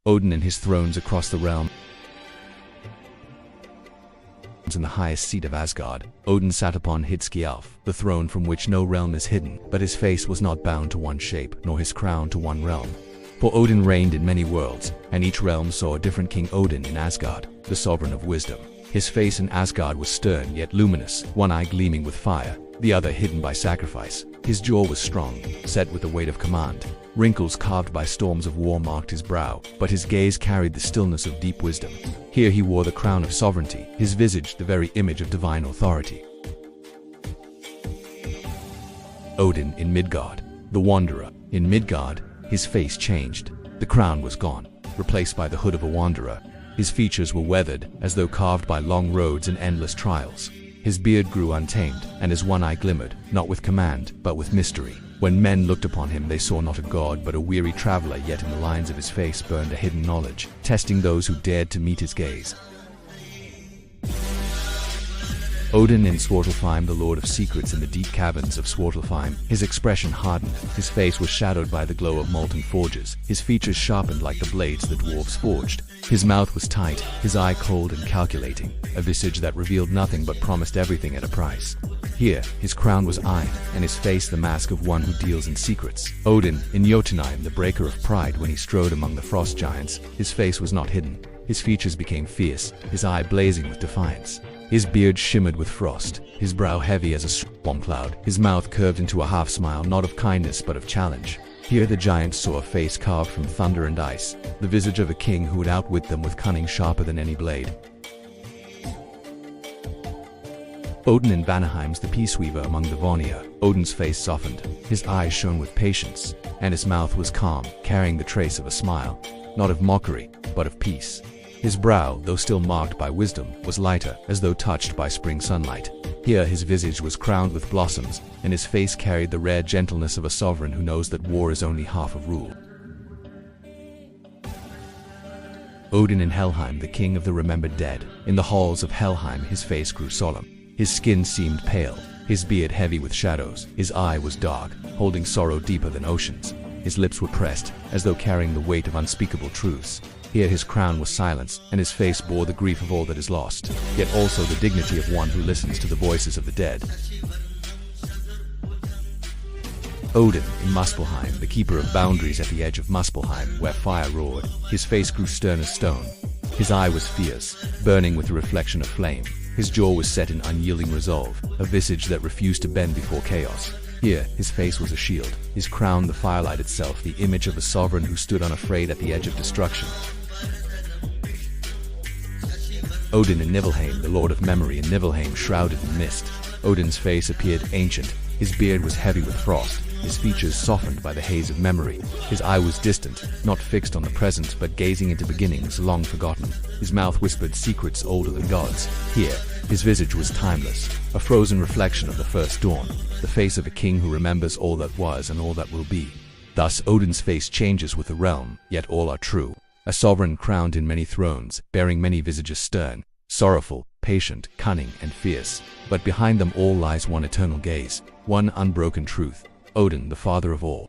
Odin and his thrones across the realm. In the highest seat of Asgard, Odin sat upon Hidskialf, the throne from which no realm is hidden, but his face was not bound to one shape, nor his crown to one realm. For Odin reigned in many worlds, and each realm saw a different King Odin in Asgard, the sovereign of wisdom. His face in Asgard was stern yet luminous, one eye gleaming with fire, the other hidden by sacrifice. His jaw was strong, set with the weight of command. Wrinkles carved by storms of war marked his brow, but his gaze carried the stillness of deep wisdom. Here he wore the crown of sovereignty, his visage the very image of divine authority. Odin in Midgard, the Wanderer. In Midgard, his face changed. The crown was gone, replaced by the hood of a wanderer. His features were weathered, as though carved by long roads and endless trials. His beard grew untamed, and his one eye glimmered, not with command, but with mystery. When men looked upon him, they saw not a god, but a weary traveler, yet in the lines of his face burned a hidden knowledge, testing those who dared to meet his gaze. Odin in Svartalfheim, the Lord of Secrets in the deep caverns of Svartalfheim. His expression hardened, his face was shadowed by the glow of molten forges, his features sharpened like the blades the dwarves forged. His mouth was tight, his eye cold and calculating, a visage that revealed nothing but promised everything at a price. Here, his crown was iron, and his face the mask of one who deals in secrets. Odin in Jotunheim, the breaker of pride. When he strode among the frost giants, his face was not hidden. His features became fierce, his eye blazing with defiance. His beard shimmered with frost, his brow heavy as a storm cloud, his mouth curved into a half-smile, not of kindness but of challenge. Here the giants saw a face carved from thunder and ice, the visage of a king who would outwit them with cunning sharper than any blade. Odin in Vanaheim's the Peace Weaver among the Vanir. Odin's face softened, his eyes shone with patience, and his mouth was calm, carrying the trace of a smile, not of mockery, but of peace. His brow, though still marked by wisdom, was lighter, as though touched by spring sunlight. Here his visage was crowned with blossoms, and his face carried the rare gentleness of a sovereign who knows that war is only half of rule. Odin in Helheim, the king of the remembered dead. In the halls of Helheim his face grew solemn. His skin seemed pale, his beard heavy with shadows. His eye was dark, holding sorrow deeper than oceans. His lips were pressed, as though carrying the weight of unspeakable truths. Here his crown was silenced, and his face bore the grief of all that is lost, yet also the dignity of one who listens to the voices of the dead. Odin in Muspelheim, the keeper of boundaries at the edge of Muspelheim, where fire roared. His face grew stern as stone. His eye was fierce, burning with the reflection of flame. His jaw was set in unyielding resolve, a visage that refused to bend before chaos. Here, his face was a shield, his crown the firelight itself, the image of a sovereign who stood unafraid at the edge of destruction. Odin in Niflheim, the Lord of Memory. In Niflheim, shrouded in mist, Odin's face appeared ancient. His beard was heavy with frost, his features softened by the haze of memory. His eye was distant, not fixed on the present, but gazing into beginnings long forgotten. His mouth whispered secrets older than gods. Here, his visage was timeless, a frozen reflection of the first dawn, the face of a king who remembers all that was and all that will be. Thus Odin's face changes with the realm, yet all are true. A sovereign crowned in many thrones, bearing many visages stern, sorrowful, patient, cunning, and fierce. But behind them all lies one eternal gaze, one unbroken truth. Odin, the father of all.